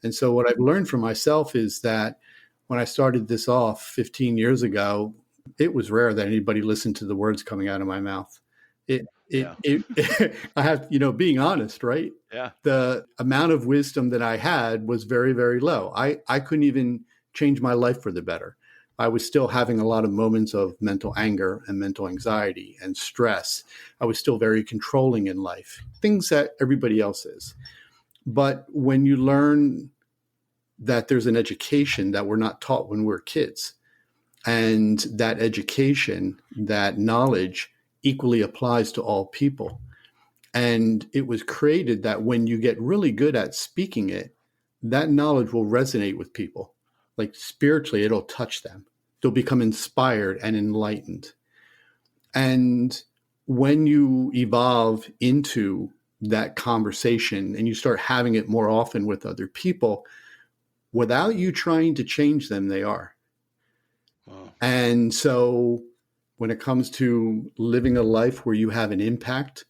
And so what I've learned for myself is that when I started this off 15 years ago, it was rare that anybody listened to the words coming out of my mouth. I have, being honest, right? Yeah. The amount of wisdom that I had was very, very low. I couldn't even change my life for the better. I was still having a lot of moments of mental anger and mental anxiety and stress. I was still very controlling in life, things that everybody else is. But when you learn that there's an education that we're not taught when we're kids, and that education, that knowledge equally applies to all people. And it was created that when you get really good at speaking it, that knowledge will resonate with people. Like spiritually, it'll touch them. They'll become inspired and enlightened. And when you evolve into that conversation and you start having it more often with other people, without you trying to change them, they are. Wow. And so when it comes to living a life where you have an impact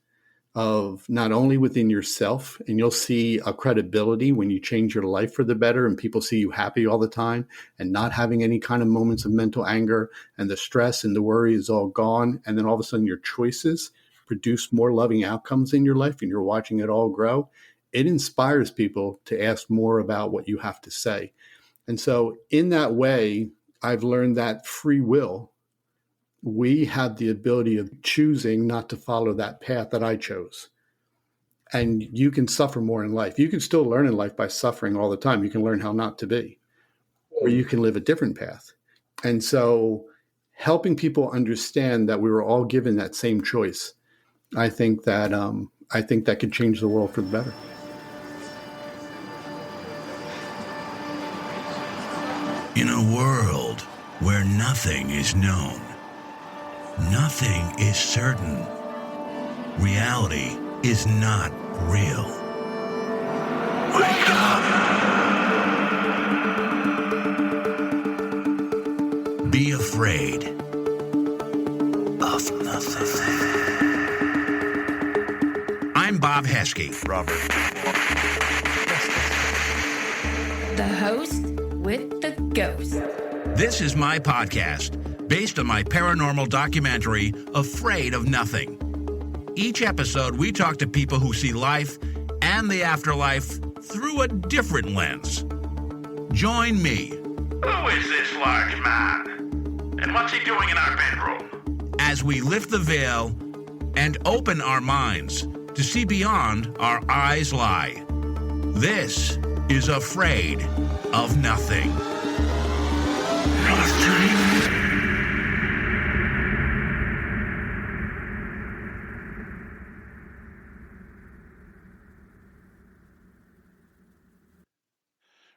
of not only within yourself, and you'll see a credibility when you change your life for the better and people see you happy all the time and not having any kind of moments of mental anger, and the stress and the worry is all gone. And then all of a sudden your choices produce more loving outcomes in your life and you're watching it all grow. It inspires people to ask more about what you have to say. And so in that way, I've learned that free will, we have the ability of choosing not to follow that path that I chose. And you can suffer more in life. You can still learn in life by suffering all the time. You can learn how not to be, or you can live a different path. And so helping people understand that we were all given that same choice, I think that could change the world for the better. In a world where nothing is known, nothing is certain, reality is not real. Wake up! Be afraid of nothing. I'm Bob Heskey. Robert. The host with the ghost. This is my podcast, based on my paranormal documentary, Afraid of Nothing. Each episode, we talk to people who see life and the afterlife through a different lens. Join me. Who is this large man? And what's he doing in our bedroom? As we lift the veil and open our minds to see beyond our eyes lie. This is Afraid of Nothing.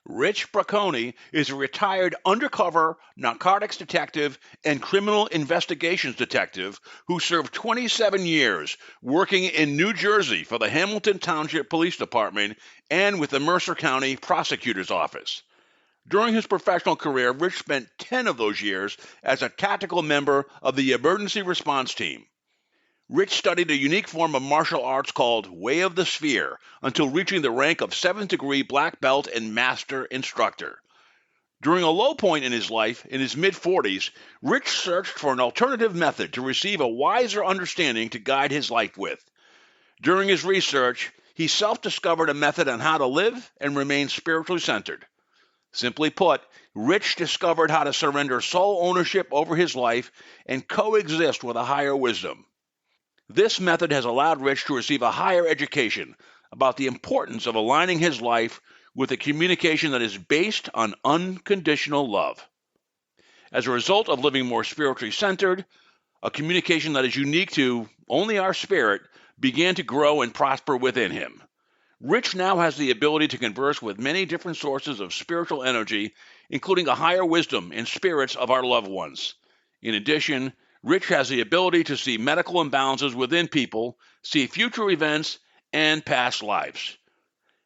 Rich Braconi is a retired undercover narcotics detective and criminal investigations detective who served 27 years working in New Jersey for the Hamilton Township Police Department and with the Mercer County Prosecutors Office. During his professional career, Rich spent 10 of those years as a tactical member of the emergency response team. Rich studied a unique form of martial arts called Way of the Sphere until reaching the rank of 7th degree black belt and master instructor. During a low point in his life, in his mid-40s, Rich searched for an alternative method to receive a wiser understanding to guide his life with. During his research, he self-discovered a method on how to live and remain spiritually centered. Simply put, Rich discovered how to surrender sole ownership over his life and coexist with a higher wisdom. This method has allowed Rich to receive a higher education about the importance of aligning his life with a communication that is based on unconditional love. As a result of living more spiritually centered, a communication that is unique to only our spirit began to grow and prosper within him. Rich now has the ability to converse with many different sources of spiritual energy, including a higher wisdom and spirits of our loved ones. In addition, Rich has the ability to see medical imbalances within people, see future events, and past lives.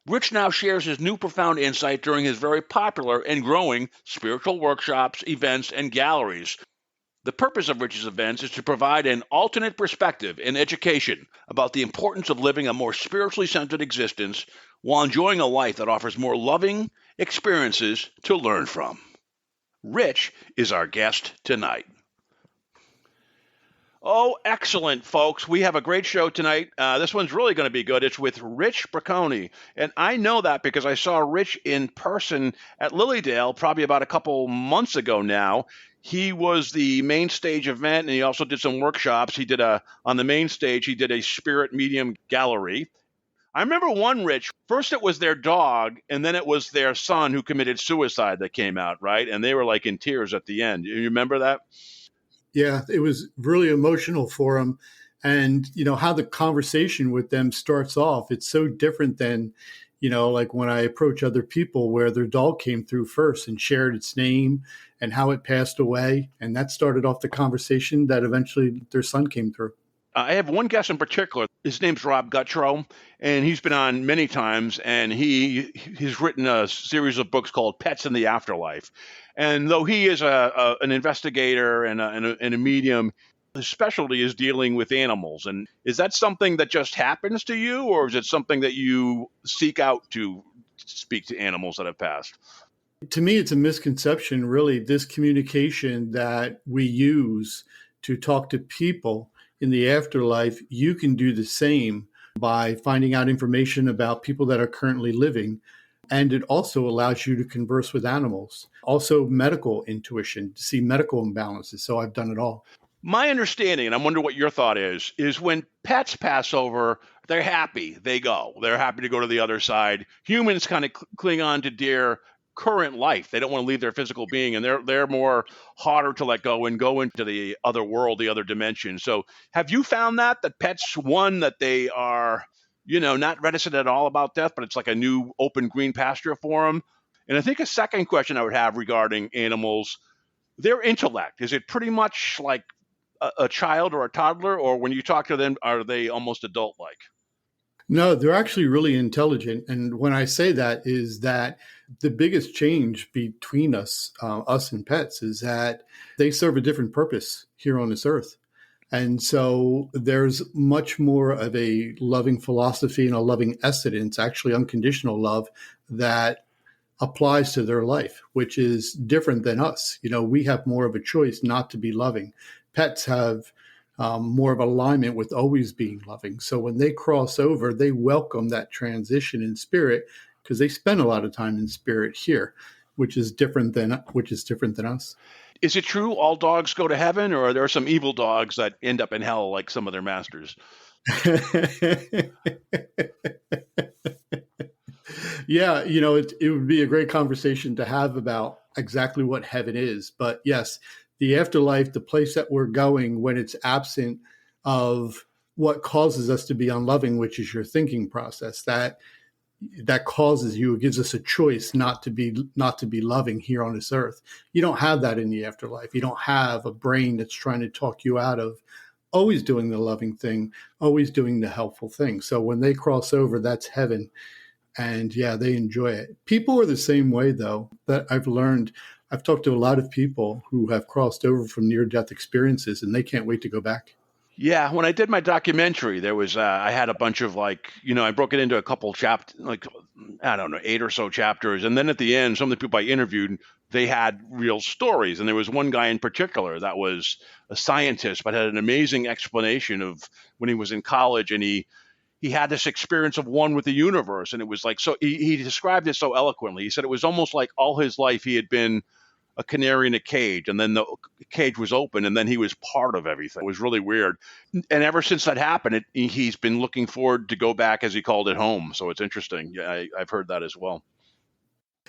Rich now shares his new profound insight during his very popular and growing spiritual workshops, events, and galleries. The purpose of Rich's events is to provide an alternate perspective and education about the importance of living a more spiritually centered existence while enjoying a life that offers more loving experiences to learn from. Rich is our guest tonight. Oh, excellent, folks. We have a great show tonight. This one's really going to be good. It's with Rich Braconi. And I know that because I saw Rich in person at Lilydale probably about a couple months ago now. He was the main stage event, and he also did some workshops. On the main stage, he did a spirit medium gallery. I remember one, Rich. First it was their dog, and then it was their son who committed suicide that came out, right? And they were like in tears at the end. You remember that? Yeah, it was really emotional for them. And, how the conversation with them starts off, it's so different than, like when I approach other people where their dog came through first and shared its name and how it passed away. And that started off the conversation that eventually their son came through. I have one guest in particular. His name's Rob Guttrow, and he's been on many times, and he's written a series of books called Pets in the Afterlife. And though he is an investigator and a medium, his specialty is dealing with animals. And is that something that just happens to you, or is it something that you seek out to speak to animals that have passed? To me, it's a misconception, really, this communication that we use to talk to people in the afterlife. You can do the same by finding out information about people that are currently living. And it also allows you to converse with animals. Also, medical intuition, to see medical imbalances. So I've done it all. My understanding, and I wonder what your thought is when pets pass over, they're happy. They go. They're happy to go to the other side. Humans kind of cling on to their current life. They don't want to leave their physical being, and they're more harder to let go and go into the other world, the other dimension. So have you found that pets, one, that they are, not reticent at all about death, but it's like a new open green pasture for them? And I think a second question I would have regarding animals, their intellect, is it pretty much like a child or a toddler, or when you talk to them, are they almost adult-like? No, they're actually really intelligent. And when I say that is that the biggest change between us and pets, is that they serve a different purpose here on this earth. And so there's much more of a loving philosophy and a loving essence, actually unconditional love, that applies to their life, which is different than us. We have more of a choice not to be loving. Pets have more of alignment with always being loving. So when they cross over, they welcome that transition in spirit because they spend a lot of time in spirit here, which is different than us. Is it true all dogs go to heaven, or are there some evil dogs that end up in hell like some of their masters? Yeah, it would be a great conversation to have about exactly what heaven is. But yes, the afterlife, the place that we're going when it's absent of what causes us to be unloving, which is your thinking process, that causes you, it gives us a choice not to be loving here on this earth. You don't have that in the afterlife. You don't have a brain that's trying to talk you out of always doing the loving thing, always doing the helpful thing. So when they cross over, that's heaven. And yeah, they enjoy it. People are the same way, though, that I've learned. I've talked to a lot of people who have crossed over from near-death experiences, and they can't wait to go back. Yeah, when I did my documentary, there was I had a bunch of I broke it into a couple chapters, 8 or so chapters, and then at the end, some of the people I interviewed, they had real stories, and there was one guy in particular that was a scientist, but had an amazing explanation of when he was in college, and he had this experience of one with the universe, and it was like, so he described it so eloquently. He said it was almost like all his life he had been a canary in a cage, and then the cage was open, and then he was part of everything. It was really weird. And ever since that happened, he's been looking forward to go back, as he called it, home. So it's interesting. Yeah, I've heard that as well.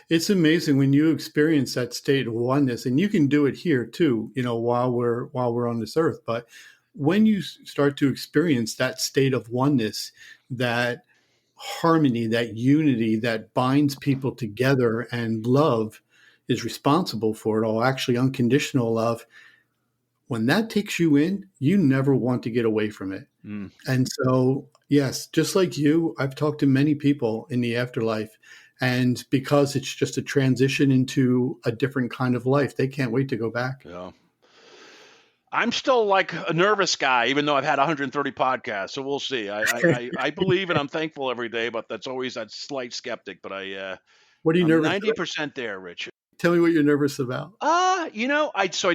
It's amazing when you experience that state of oneness, and you can do it here too, while we're on this earth. But when you start to experience that state of oneness, that harmony, that unity that binds people together, and love is responsible for it all, actually unconditional love, when that takes you in, you never want to get away from it. Mm. And so, yes, just like you, I've talked to many people in the afterlife, and because it's just a transition into a different kind of life, they can't wait to go back. Yeah. I'm still like a nervous guy, even though I've had 130 podcasts. So we'll see. I believe and I'm thankful every day, but that's always that slight skeptic. But What are you I'm nervous about? 90% there, Rich. Tell me what you're nervous about. I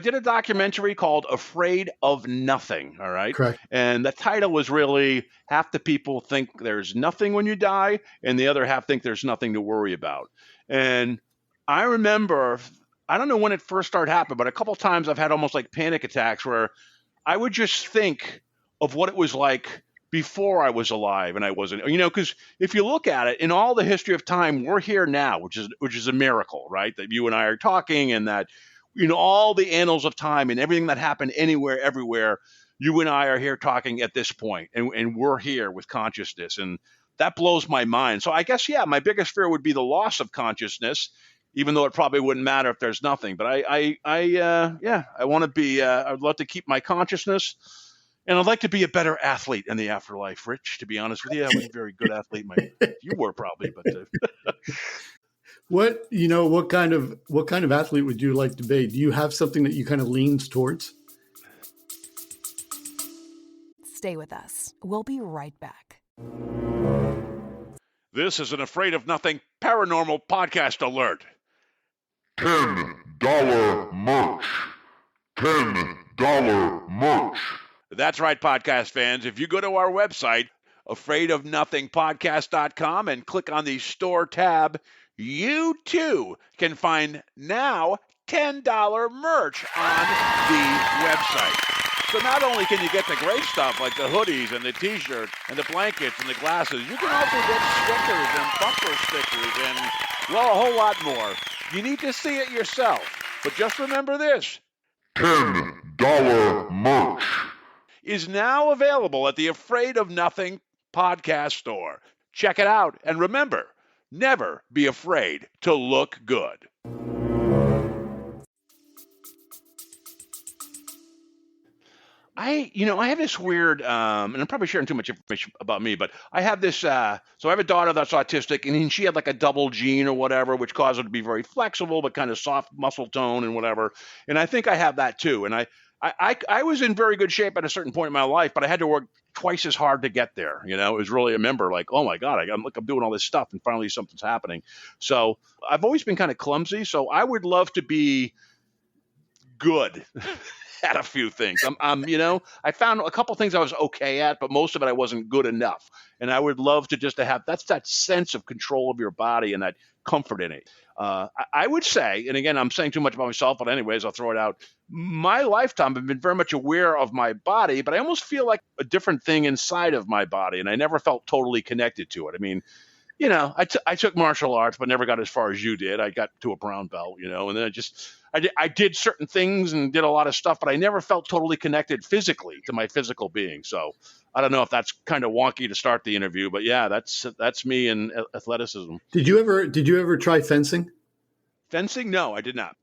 did a documentary called Afraid of Nothing. All right. Correct. And the title was really half the people think there's nothing when you die, and the other half think there's nothing to worry about. And I remember, I don't know when it first started happening, but a couple times I've had almost like panic attacks where I would just think of what it was like before I was alive and I wasn't, because if you look at it in all the history of time, we're here now, which is a miracle, right? That you and I are talking, and that, all the annals of time and everything that happened anywhere, everywhere, you and I are here talking at this point, and we're here with consciousness. And that blows my mind. So I guess, my biggest fear would be the loss of consciousness, even though it probably wouldn't matter if there's nothing. But I want to be, I'd love to keep my consciousness. And I'd like to be a better athlete in the afterlife, Rich, to be honest with you. I was a very good athlete. You were probably, but what kind of athlete would you like to be? Do you have something that you kind of leans towards? Stay with us. We'll be right back. This is an Afraid of Nothing paranormal podcast alert. $10 merch. $10 merch. That's right, podcast fans. If you go to our website, afraidofnothingpodcast.com, and click on the store tab, you too can find now $10 merch on the website. So not only can you get the great stuff like the hoodies and the t-shirts and the blankets and the glasses, you can also get stickers and bumper stickers and, well, a whole lot more. You need to see it yourself. But just remember this. $10 merch is now available at the Afraid of Nothing podcast store. Check it out. And remember, never be afraid to look good. I have this weird, and I'm probably sharing too much information about me, but I have this, so I have a daughter that's autistic, and she had like a double gene or whatever, which caused her to be very flexible, but kind of soft muscle tone and whatever. And I think I have that too. And I was in very good shape at a certain point in my life, but I had to work twice as hard to get there. It was really, I remember like, oh my God, I'm doing all this stuff and finally something's happening. So I've always been kind of clumsy. So I would love to be good at a few things. I found a couple things I was okay at, but most of it I wasn't good enough. And I would love to just to have that sense of control of your body and that comfort in it. I would say, and again, I'm saying too much about myself, but anyways, I'll throw it out. My lifetime, I've been very much aware of my body, but I almost feel like a different thing inside of my body, and I never felt totally connected to it. I mean, I took martial arts, but never got as far as you did. I got to a brown belt, and then I did certain things and did a lot of stuff, but I never felt totally connected physically to my physical being. So I don't know if that's kind of wonky to start the interview, but yeah, that's me in athleticism. Did you ever try fencing? Fencing? No, I did not.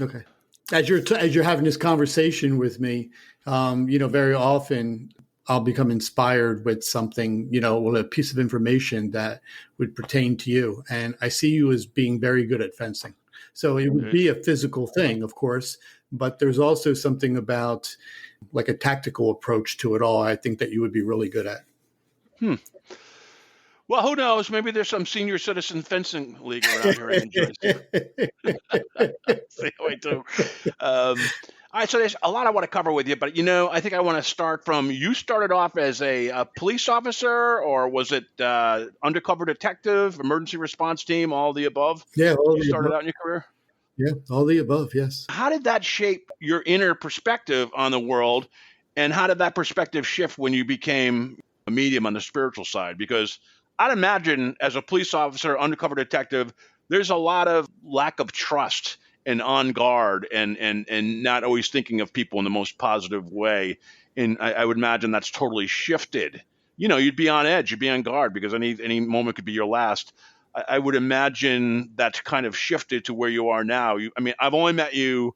Okay. As you're having this conversation with me, very often I'll become inspired with something, a piece of information that would pertain to you. And I see you as being very good at fencing. So it would be a physical thing, of course, but there's also something about like a tactical approach to it all. I think that you would be really good at. Well, who knows? Maybe there's some senior citizen fencing league around here I enjoy. All right, so there's a lot I want to cover with you, but I think I want to start from, you started off as a police officer, or was it undercover detective, emergency response team, all the above? Yeah, all you the started above. out in your career? Yeah, all the above, yes. How did that shape your inner perspective on the world, and how did that perspective shift when you became a medium on the spiritual side? Because I'd imagine as a police officer, undercover detective, there's a lot of lack of trust and on guard and not always thinking of people in the most positive way. And I would imagine that's totally shifted. You'd be on edge, you'd be on guard because any moment could be your last. I would imagine that's kind of shifted to where you are now. I've only met you.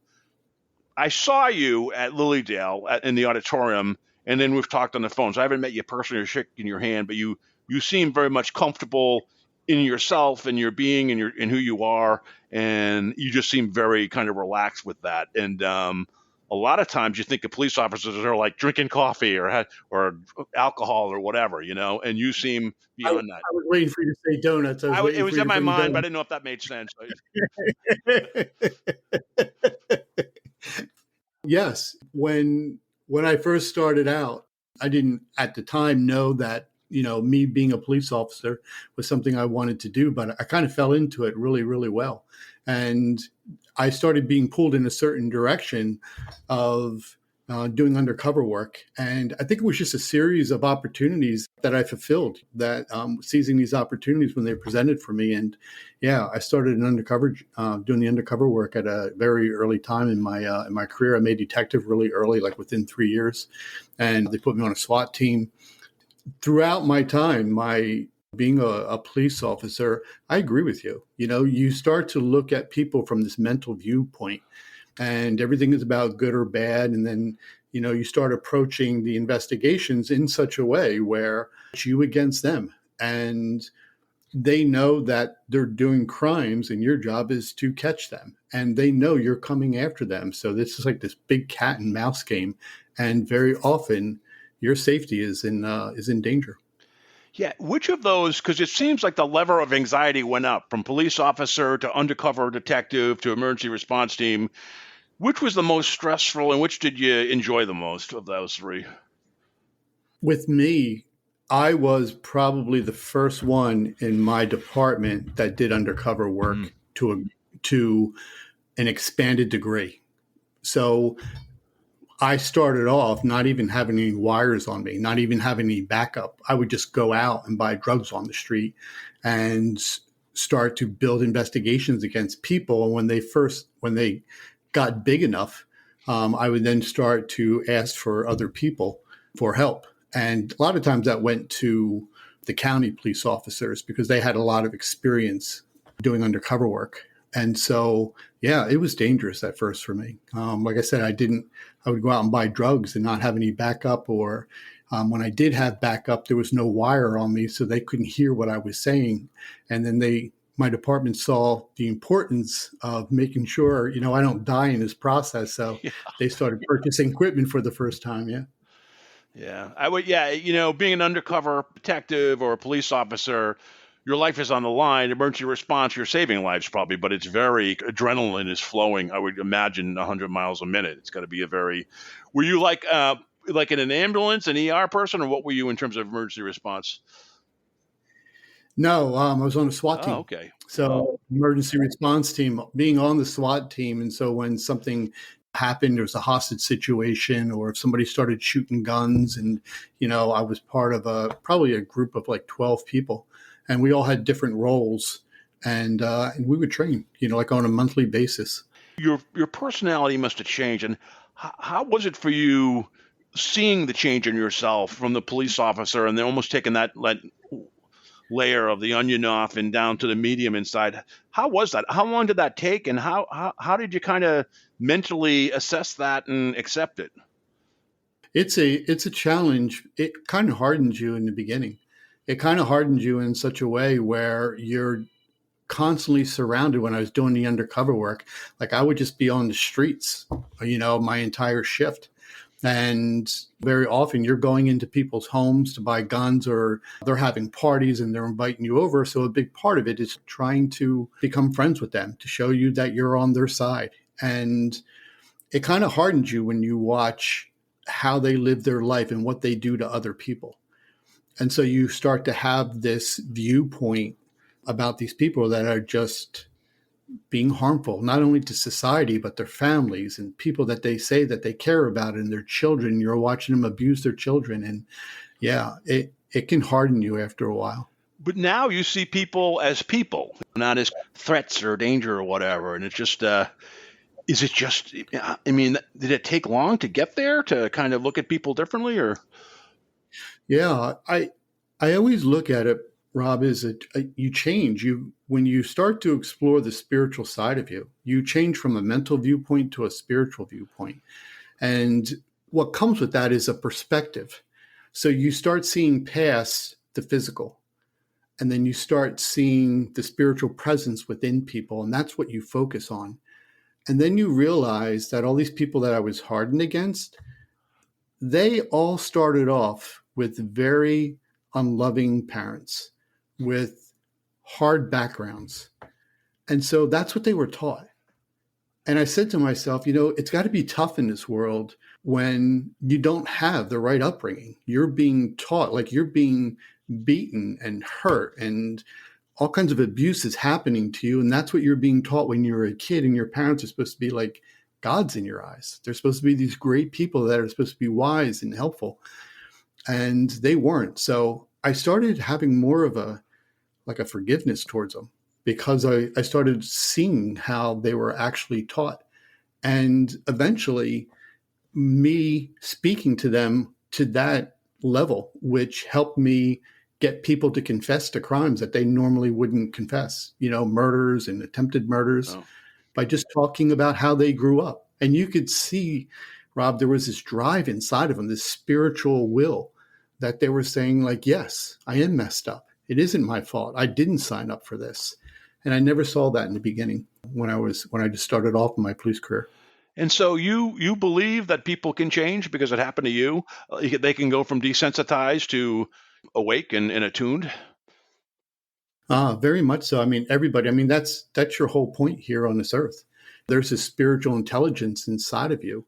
I saw you at Lilydale in the auditorium, and then we've talked on the phone. So I haven't met you personally or shaken your hand, but you seem very much comfortable in yourself and your being and who you are, and you just seem very kind of relaxed with that. And a lot of times you think of police officers are like drinking coffee or alcohol or whatever, and you seem beyond that. I was waiting for you to say donuts. I was It waiting was for you in to my bring mind, but I donuts. didn't know if that made sense. Yes. When I first started out, I didn't at the time know that, me being a police officer was something I wanted to do, but I kind of fell into it really, really well. And I started being pulled in a certain direction of doing undercover work. And I think it was just a series of opportunities that I fulfilled, that seizing these opportunities when they presented for me. And yeah, I started doing the undercover work at a very early time in my career. I made detective really early, like within 3 years, and they put me on a SWAT team. Throughout my time, being a police officer, I agree with you. You start to look at people from this mental viewpoint, and everything is about good or bad. And then, you start approaching the investigations in such a way where it's you against them. And they know that they're doing crimes and your job is to catch them. And they know you're coming after them. So this is like this big cat and mouse game. And very often your safety is in danger. Yeah, which of those, because it seems like the level of anxiety went up from police officer to undercover detective to emergency response team. Which was the most stressful and which did you enjoy the most of those three? With me, I was probably the first one in my department that did undercover work to an expanded degree. So I started off not even having any wires on me, not even having any backup. I would just go out and buy drugs on the street and start to build investigations against people. And when they got big enough, I would then start to ask for other people for help. And a lot of times that went to the county police officers because they had a lot of experience doing undercover work. And so, yeah, it was dangerous at first for me. Like I said, I would go out and buy drugs and not have any backup, or when I did have backup, there was no wire on me, so they couldn't hear what I was saying. And then my department saw the importance of making sure, I don't die in this process. So they started purchasing equipment for the first time. Yeah. Yeah, I would. Yeah, being an undercover detective or a police officer, your life is on the line. Emergency response, you're saving lives probably, but it's adrenaline is flowing. I would imagine 100 miles a minute. It's got to be were you like in an ambulance, an ER person, or what were you in terms of emergency response? No, I was on a SWAT team. Oh, okay. So emergency response team, being on the SWAT team. And so when something happened, there was a hostage situation, or if somebody started shooting guns, and, I was part of probably a group of like 12 people, and we all had different roles, and we would train, like on a monthly basis. Your personality must have changed. And how was it for you seeing the change in yourself from the police officer and then almost taking that layer of the onion off and down to the medium inside? How was that? How long did that take? And how did you kind of mentally assess that and accept it? It's a challenge. It kind of hardens you in the beginning. It kind of hardens you in such a way where you're constantly surrounded. When I was doing the undercover work, like I would just be on the streets, my entire shift. And very often you're going into people's homes to buy guns, or they're having parties and they're inviting you over. So a big part of it is trying to become friends with them, to show you that you're on their side. And it kind of hardens you when you watch how they live their life and what they do to other people. And so you start to have this viewpoint about these people that are just being harmful, not only to society, but their families and people that they say that they care about, and their children. You're watching them abuse their children. And yeah, it can harden you after a while. But now you see people, not as threats or danger or whatever. And it's just, is it just, I mean, did it take long to get there, to kind of look at people differently, or? Yeah, I always look at it, Rob, is that you change. When you start to explore the spiritual side of you, you change from a mental viewpoint to a spiritual viewpoint. And what comes with that is a perspective. So you start seeing past the physical, and then you start seeing the spiritual presence within people. And that's what you focus on. And then you realize that all these people that I was hardened against, they all started off with very unloving parents, with hard backgrounds. And so that's what they were taught. And I said to myself, it's got to be tough in this world when you don't have the right upbringing. You're being taught, like you're being beaten and hurt and all kinds of abuse is happening to you. And that's what you're being taught when you're a kid, and your parents are supposed to be like gods in your eyes. They're supposed to be these great people that are supposed to be wise and helpful. And they weren't. So I started having more of a forgiveness towards them, because I started seeing how they were actually taught. And eventually me speaking to them to that level, which helped me get people to confess to crimes that they normally wouldn't confess, murders and attempted murders, by just talking about how they grew up. And you could see, Rob, there was this drive inside of them, this spiritual will, that they were saying like, yes, I am messed up. It isn't my fault. I didn't sign up for this. And I never saw that in the beginning when I just started off in my police career. And so you believe that people can change because it happened to you? They can go from desensitized to awake and attuned? Very much so. I mean, everybody, that's your whole point here on this earth. There's a spiritual intelligence inside of you.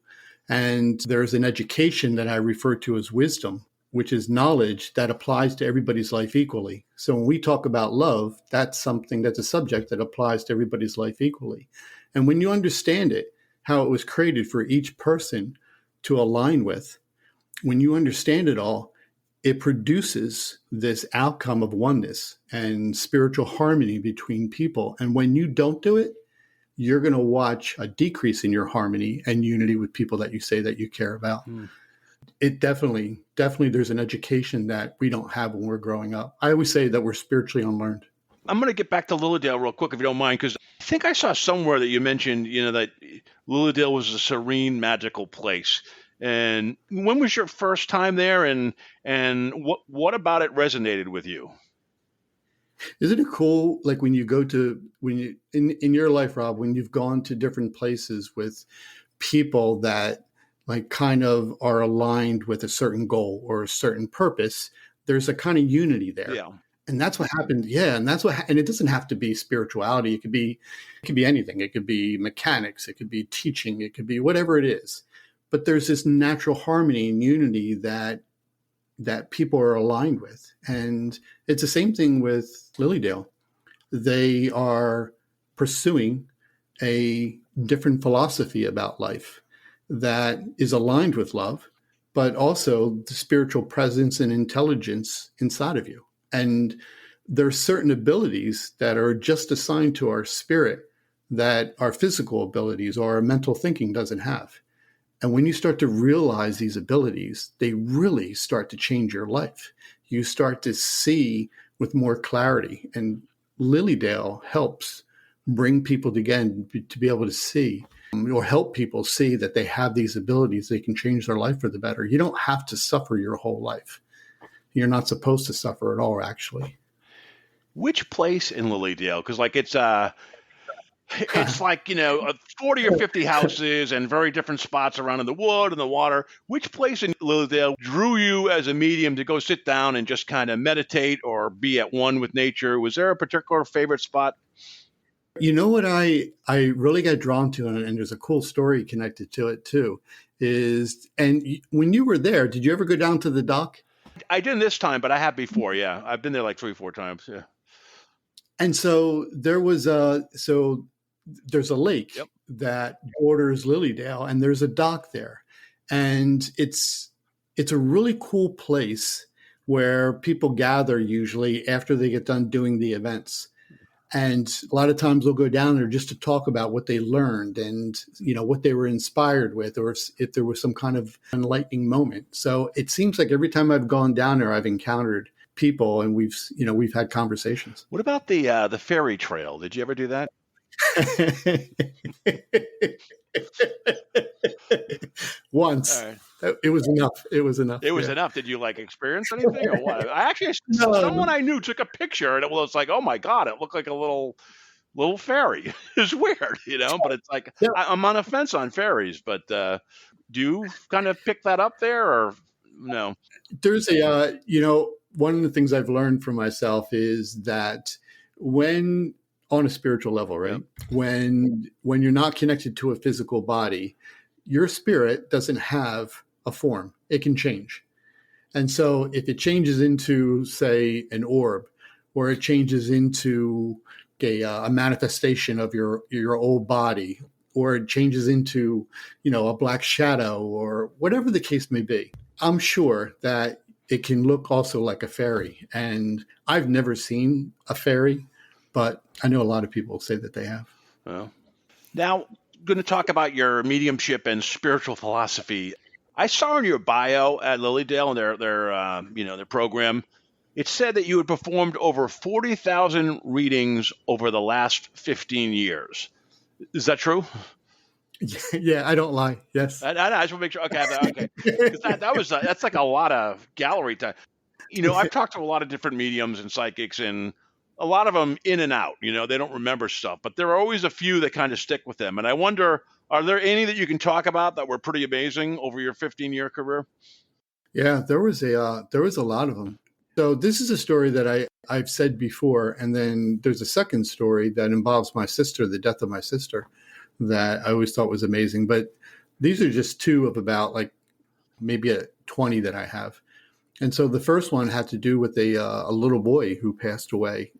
And there's an education that I refer to as wisdom, which is knowledge that applies to everybody's life equally. So when we talk about love, that's a subject that applies to everybody's life equally. And when you understand it, how it was created for each person to align with, when you understand it all, it produces this outcome of oneness and spiritual harmony between people. And when you don't do it, you're going to watch a decrease in your harmony and unity with people that you say that you care about. It definitely, there's an education that we don't have when we're growing up. I always say that we're spiritually unlearned. I'm going to get back to Lilydale real quick, if you don't mind, because I think I saw somewhere that you mentioned, that Lilydale was a serene, magical place. And when was your first time there, and what about it resonated with you? Isn't it cool, like when you in your life, Rob, when you've gone to different places with people that like kind of are aligned with a certain goal or a certain purpose, there's a kind of unity there. Yeah. And that's what happened. Yeah. And and it doesn't have to be spirituality. It could be anything. It could be mechanics. It could be teaching. It could be whatever it is. But there's this natural harmony and unity that people are aligned with. And it's the same thing with Lilydale. They are pursuing a different philosophy about life that is aligned with love, but also the spiritual presence and intelligence inside of you. And there are certain abilities that are just assigned to our spirit that our physical abilities or our mental thinking doesn't have. And when you start to realize these abilities, they really start to change your life. You start to see with more clarity. And Lilydale helps bring people together to be able to see, or help people see that they have these abilities. They can change their life for the better. You don't have to suffer your whole life. You're not supposed to suffer at all, actually. Which place in Lilydale? Because it's like, 40 or 50 houses and very different spots around in the wood and the water. Which place in Lilydale drew you as a medium to go sit down and just kind of meditate or be at one with nature? Was there a particular favorite spot? You know what I really got drawn to, and there's a cool story connected to it too, and when you were there, did you ever go down to the dock? I didn't this time, but I have before, yeah. I've been there like 3-4 times, yeah. And so there's a lake that borders Lilydale, and there's a dock there. And it's a really cool place where people gather usually after they get done doing the events. And a lot of times they'll go down there just to talk about what they learned and, what they were inspired with, or if there was some kind of enlightening moment. So it seems like every time I've gone down there, I've encountered people and we've had conversations. What about the ferry trail? Did you ever do that? Once. Right. It was enough. It was enough. Did you experience anything or what? Someone I knew took a picture and it was like, oh my God, it looked like a little little fairy. It's weird, but it's like Yeah. I'm on a fence on fairies. But do you kind of pick that up there, or no? There's one of the things I've learned for myself is that when on a spiritual level, right? Yep. When you're not connected to a physical body, your spirit doesn't have a form. It can change. And so if it changes into, say, an orb, or it changes into a manifestation of your old body, or it changes into, a black shadow, or whatever the case may be, I'm sure that it can look also like a fairy. And I've never seen a fairy, but I know a lot of people say that they have. Well, now, going to talk about your mediumship and spiritual philosophy. I saw in your bio at Lilydale and their program, it said that you had performed over 40,000 readings over the last 15 years. Is that true? Yeah, I don't lie. Yes. I just want to make sure. Okay. Because that's like a lot of gallery time. I've talked to a lot of different mediums and psychics, and a lot of them in and out. They don't remember stuff, but there are always a few that kind of stick with them. And I wonder, are there any that you can talk about that were pretty amazing over your 15-year career? Yeah, there was a lot of them. So this is a story that I've said before, and then there's a second story that involves my sister, the death of my sister, that I always thought was amazing. But these are just two of about like maybe 20 that I have. And so the first one had to do with a little boy who passed away.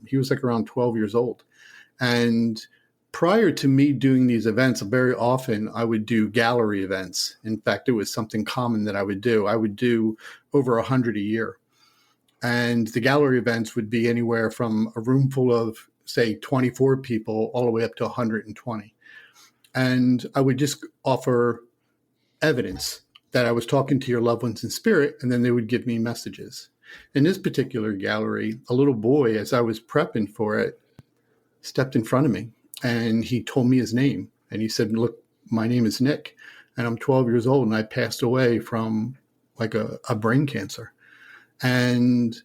He was like around 12 years old. And prior to me doing these events, very often I would do gallery events. In fact, it was something common that I would do. I would do over 100 a year. And the gallery events would be anywhere from a room full of, say, 24 people all the way up to 120. And I would just offer evidence that I was talking to your loved ones in spirit, and then they would give me messages. In this particular gallery, a little boy, as I was prepping for it, stepped in front of me, and he told me his name. And he said, "Look, my name is Nick, and I'm 12 years old, and I passed away from like a brain cancer." And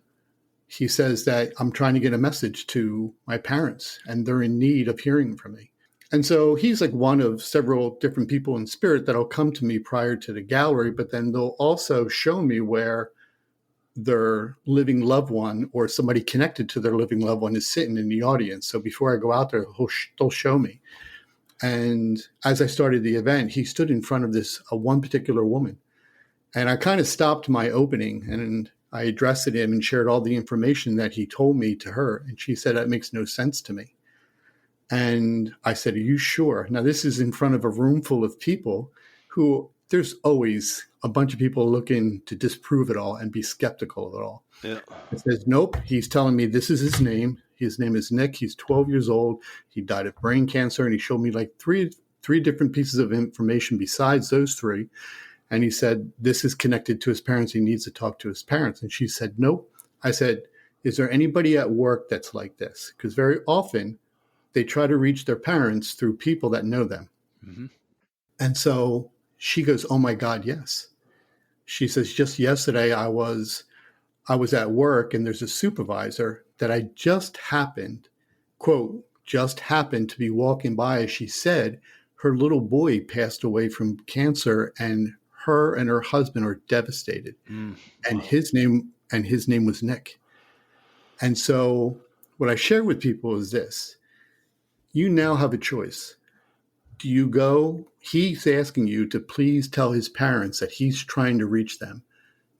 he says that I'm trying to get a message to my parents, and they're in need of hearing from me. And so he's like one of several different people in spirit that'll come to me prior to the gallery, but then they'll also show me where their living loved one or somebody connected to their living loved one is sitting in the audience. So before I go out there, they'll show me. And as I started the event, he stood in front of this one particular woman. And I kind of stopped my opening and I addressed him and shared all the information that he told me to her. And she said, "That makes no sense to me." And I said, "Are you sure?" Now, this is in front of a room full of people who there's always a bunch of people looking to disprove it all and be skeptical of it all. Yeah. It says, "Nope, he's telling me this is his name. His name is Nick. He's 12 years old. He died of brain cancer." And he showed me like three different pieces of information besides those three. And he said, "This is connected to his parents. He needs to talk to his parents." And she said, "Nope." I said, "Is there anybody at work that's like this?" Because very often they try to reach their parents through people that know them. Mm-hmm. And so she goes, "Oh my God, yes." She says, "Just yesterday I was at work and there's a supervisor that I just happened, quote, just happened to be walking by." As she said, her little boy passed away from cancer and her and her husband are devastated. And his name was Nick. And so what I share with people is this: you now have a choice. Do you go? He's asking you to please tell his parents that he's trying to reach them.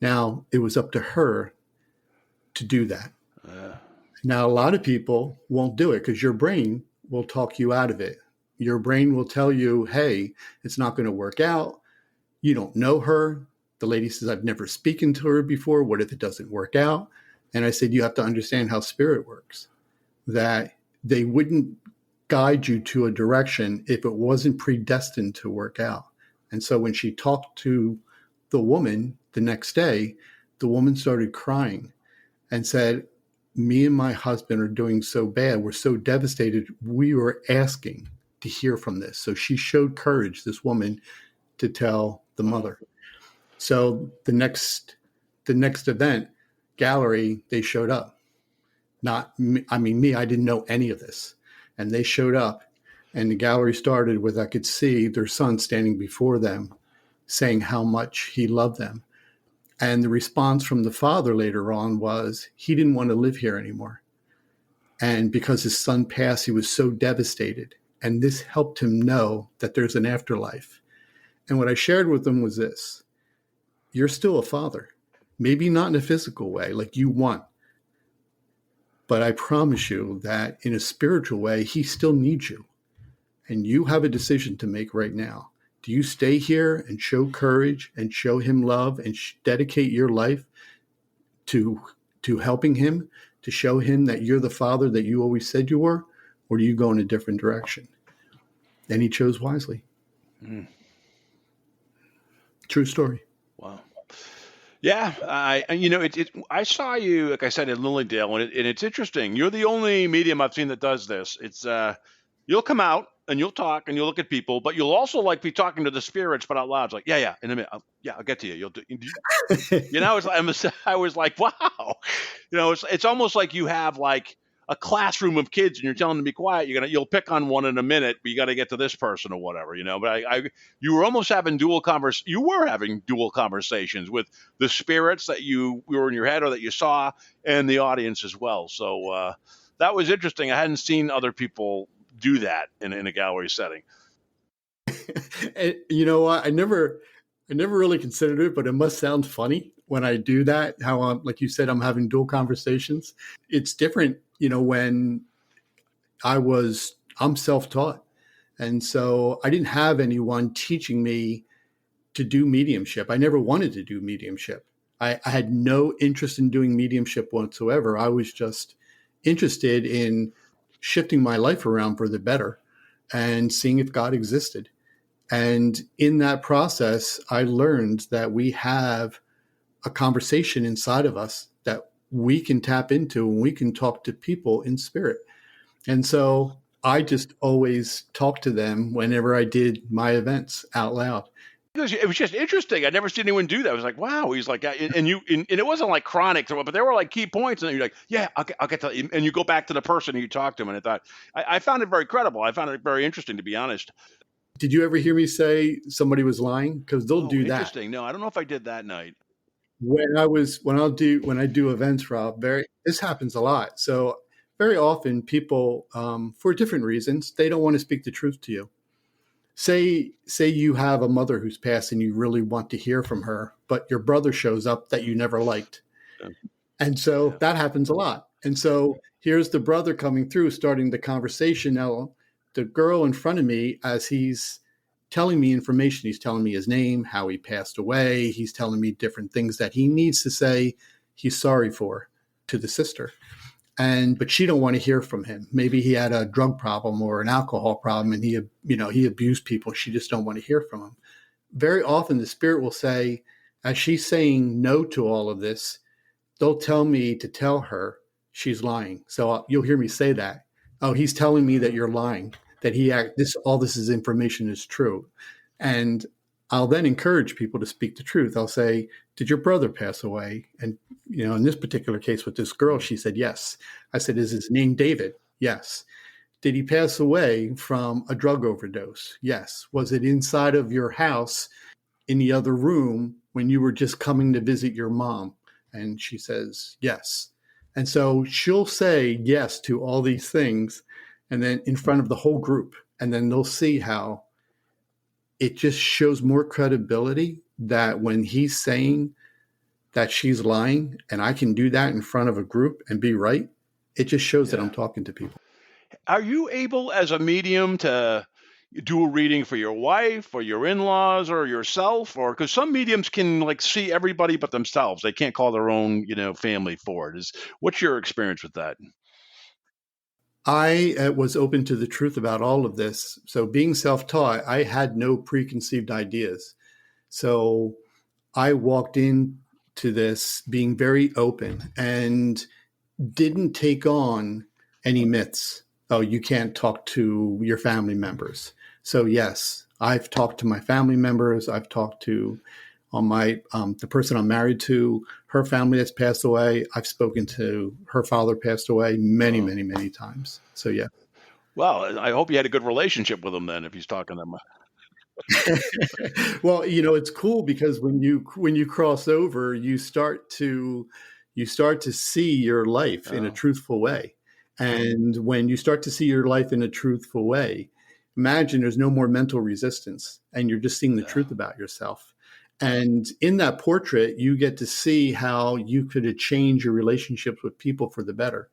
Now, it was up to her to do that. Now, a lot of people won't do it because your brain will talk you out of it. Your brain will tell you, "Hey, it's not going to work out. You don't know her." The lady says, "I've never spoken to her before. What if it doesn't work out?" And I said, "You have to understand how spirit works, that they wouldn't guide you to a direction if it wasn't predestined to work out." And so when she talked to the woman the next day, the woman started crying and said, "Me and my husband are doing so bad. We're so devastated. We were asking to hear from this." So she showed courage, this woman, to tell the mother. So the next event, gallery, they showed up. Not me, I didn't know any of this. And they showed up, and the gallery started with, I could see their son standing before them saying how much he loved them. And the response from the father later on was he didn't want to live here anymore. And because his son passed, he was so devastated. And this helped him know that there's an afterlife. And what I shared with them was this: you're still a father, maybe not in a physical way like you want, but I promise you that in a spiritual way, he still needs you. And you have a decision to make right now. Do you stay here and show courage and show him love and dedicate your life to helping him, to show him that you're the father that you always said you were, or do you go in a different direction? And he chose wisely. Mm. True story. Wow. Yeah, I saw you, like I said, in Lilydale, and it's interesting. You're the only medium I've seen that does this. It's you'll come out and you'll talk and you'll look at people, but you'll also like be talking to the spirits, but out loud. It's like, yeah, in a minute, I'll get to you. You'll do, I was like, wow, it's almost like you have like a classroom of kids and you're telling them to be quiet. You'll pick on one in a minute, but you got to get to this person or whatever, But you were almost having dual conversations with the spirits that you were in your head or that you saw, and the audience as well. So that was interesting. I hadn't seen other people do that in a gallery setting. And you know what? I never really considered it, but it must sound funny when I do that. How like you said, I'm having dual conversations. It's different, when I'm self-taught. And so I didn't have anyone teaching me to do mediumship. I never wanted to do mediumship. I had no interest in doing mediumship whatsoever. I was just interested in shifting my life around for the better and seeing if God existed. And in that process, I learned that we have a conversation inside of us that we can tap into, and we can talk to people in spirit. And so I just always talked to them whenever I did my events out loud. It was just interesting. I'd never seen anyone do that. I was like, wow. He's like, and it wasn't like chronic, but there were like key points. And you're like, yeah, I'll get to, and you go back to the person and you talk to him. And I found it very credible. I found it very interesting, to be honest. Did you ever hear me say somebody was lying? Because they'll do that. Interesting. No, I don't know if I did that night. When I do events, Rob, this happens a lot. So very often people, for different reasons, they don't want to speak the truth to you. Say you have a mother who's passed and you really want to hear from her, but your brother shows up that you never liked. Yeah. And so that happens a lot. And so here's the brother coming through, starting the conversation. Now, the girl in front of me, as he's telling me information, he's telling me his name, how he passed away. He's telling me different things that he needs to say he's sorry for to the sister. But she don't want to hear from him. Maybe he had a drug problem or an alcohol problem, and he abused people. She just don't want to hear from him. Very often the spirit will say, as she's saying no to all of this, they'll tell me to tell her she's lying. So you'll hear me say that. Oh, he's telling me that you're lying, that all this is information is true. And I'll then encourage people to speak the truth. I'll say, did your brother pass away? And, in this particular case with this girl, she said, yes. I said, is his name David? Yes. Did he pass away from a drug overdose? Yes. Was it inside of your house in the other room when you were just coming to visit your mom? And she says, yes. And so she'll say yes to all these things, and then in front of the whole group. And then they'll see how it just shows more credibility that when he's saying that she's lying and I can do that in front of a group and be right, it just shows that I'm talking to people. Are you able as a medium to do a reading for your wife or your in-laws or yourself? Or because some mediums can like see everybody but themselves. They can't call their own, family for it. What's your experience with that? I was open to the truth about all of this. So being self-taught, I had no preconceived ideas. So I walked into this being very open and didn't take on any myths. Oh, you can't talk to your family members. So yes, I've talked to my family members. I've talked to the person I'm married to, her family that's passed away. I've spoken to her father passed away many, many, many times. So yeah. Well, I hope you had a good relationship with him then, if he's talking that much. Well, it's cool because when you cross over, you start to see your life in a Oh. truthful way. And when you start to see your life in a truthful way, imagine there's no more mental resistance and you're just seeing the truth about yourself. And in that portrait, you get to see how you could change your relationships with people for the better.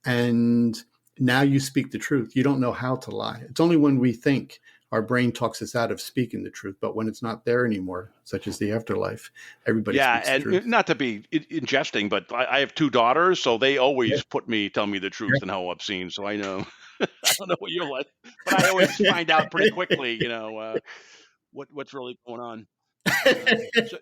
And now you speak the truth. You don't know how to lie. It's only when we think our brain talks us out of speaking the truth. But when it's not there anymore, such as the afterlife, everybody Yeah, speaks the and truth. not to be ingesting, but I have 2 daughters, so they always Yeah. tell me the truth Yeah. and how obscene. So I know. I don't know what you're like, but I always find out pretty quickly, what's really going on. So,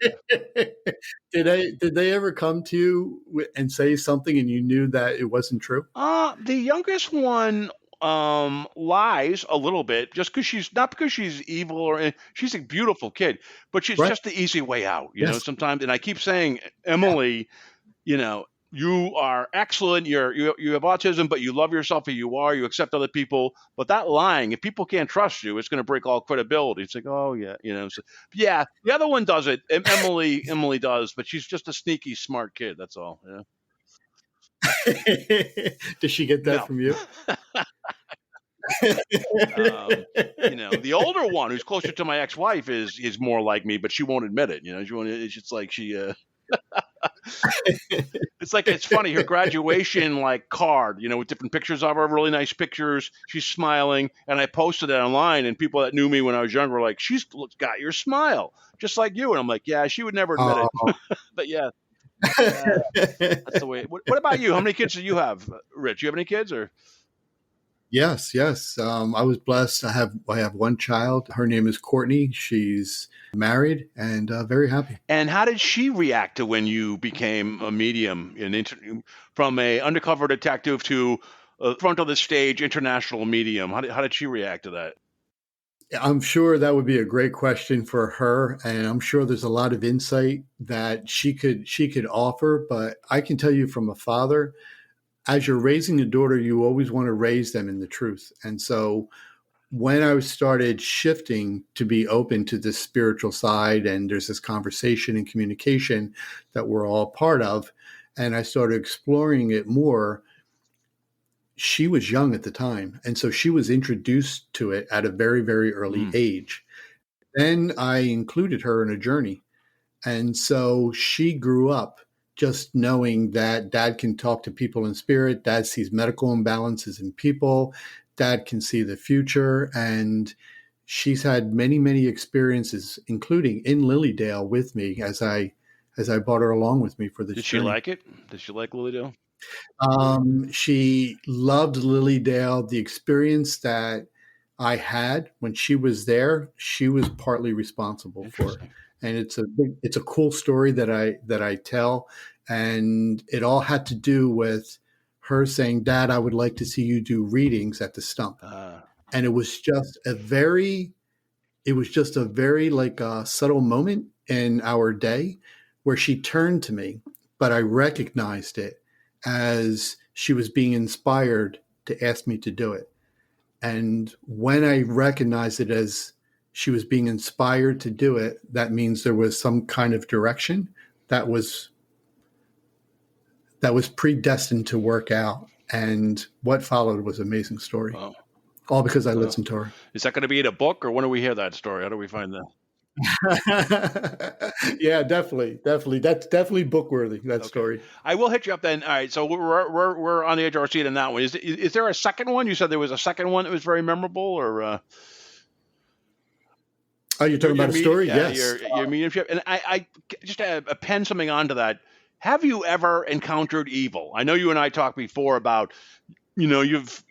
Did they ever come to you and say something and you knew that it wasn't true? the youngest one lies a little bit just because she's evil she's a beautiful kid, but she's Right. just the easy way out, Yes. sometimes. And I keep saying, Emily, you are excellent. You have autism, but you love yourself who you are. You accept other people. But that lying, if people can't trust you, it's going to break all credibility. It's like, oh yeah, So, yeah, the other one does it. Emily does, but she's just a sneaky, smart kid. That's all. Yeah. Does she get that No. from you? The older one, who's closer to my ex-wife, is more like me, but she won't admit it. It's just like she. It's funny, her graduation card, with different pictures of her, really nice pictures. She's smiling, and I posted it online, and people that knew me when I was younger were like, "She's got your smile, just like you." And I'm like, "Yeah, she would never admit it." But yeah, that's the way. What about you? How many kids do you have, Rich? You have any kids or? Yes. I was blessed. I have one child. Her name is Courtney. She's married and very happy. And how did she react to when you became a medium from a undercover detective to a front of the stage international medium? How did she react to that? I'm sure that would be a great question for her, and I'm sure there's a lot of insight that she could offer. But I can tell you from a father, as you're raising a daughter, you always want to raise them in the truth. And so when I started shifting to be open to this spiritual side, and there's this conversation and communication that we're all part of, and I started exploring it more, she was young at the time. And so she was introduced to it at a very, very early age. Then I included her in a journey. And so she grew up just knowing that dad can talk to people in spirit, dad sees medical imbalances in people, dad can see the future. And she's had many, many experiences, including in Lilydale with me as I brought her along with me for this Did she journey. like it? Did she like Lilydale? She loved Lilydale. The experience that I had when she was there, she was partly responsible for. And it's a cool story that I tell. And it all had to do with her saying, "Dad, I would like to see you do readings at the Stump." And it was just a very subtle moment in our day where she turned to me, but I recognized it as she was being inspired to ask me to do it. And when I recognized it as she was being inspired to do it, that means there was some kind of direction that was predestined to work out. And what followed was an amazing story. Wow. All because I listened to her. Is that going to be in a book, or when do we hear that story? How do we find that? Yeah, definitely. That's definitely book worthy, that story. I will hit you up then. All right. So we're on the edge of our seat on that one. Is there a second one? You said there was a second one that was very memorable, or? Oh, you're talking about a story? Yeah, yes. Your mediumship. And I just append something onto that. Have you ever encountered evil? I know you and I talked before about, you've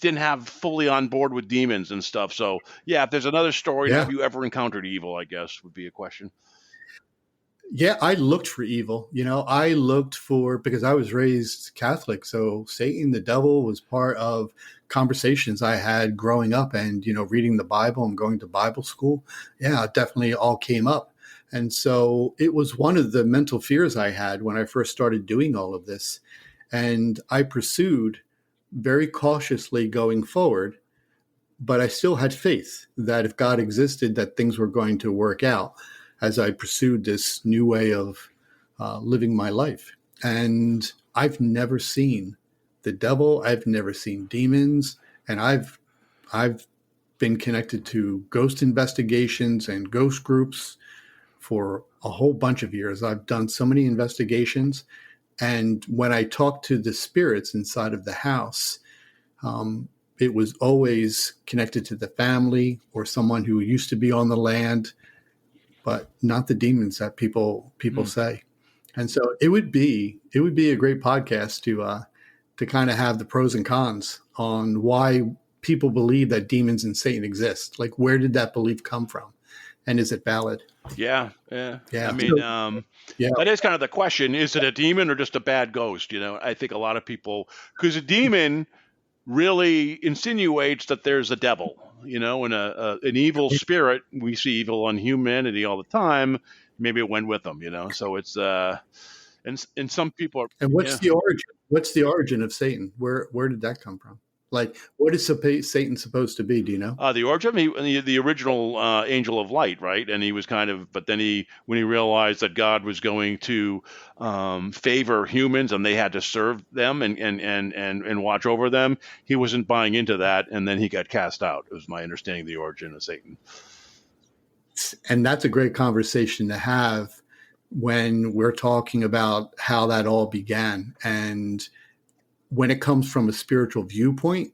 didn't have fully on board with demons and stuff. So yeah, if there's another story, have you ever encountered evil, I guess would be a question. Yeah, I looked for evil. I looked for, because I was raised Catholic. So Satan, the devil, was part of conversations I had growing up and, reading the Bible and going to Bible school. Yeah, it definitely all came up. And so it was one of the mental fears I had when I first started doing all of this. And I pursued very cautiously going forward, but I still had faith that if God existed, that things were going to work out as I pursued this new way of living my life. And I've never seen the devil. I've never seen demons. And I've been connected to ghost investigations and ghost groups for a whole bunch of years. I've done so many investigations. And when I talk to the spirits inside of the house, it was always connected to the family or someone who used to be on the land, but not the demons that people say. And so it would be a great podcast to kind of have the pros and cons on why people believe that demons and Satan exist. Like, where did that belief come from? And is it valid? Yeah. I mean, Yeah. that is kind of the question. Is it a demon or just a bad ghost? I think a lot of people, because a demon really insinuates that there's a devil, and an evil spirit. We see evil on humanity all the time. Maybe it went with them, So it's and some people are. And what's the origin? What's the origin of Satan? Where did that come from? Like, what is Satan supposed to be? Do you know? The origin, the original angel of light, right? And he was but then when he realized that God was going to favor humans and they had to serve them and watch over them, he wasn't buying into that, and then he got cast out. It was my understanding of the origin of Satan. And that's a great conversation to have when we're talking about how that all began. And when it comes from a spiritual viewpoint,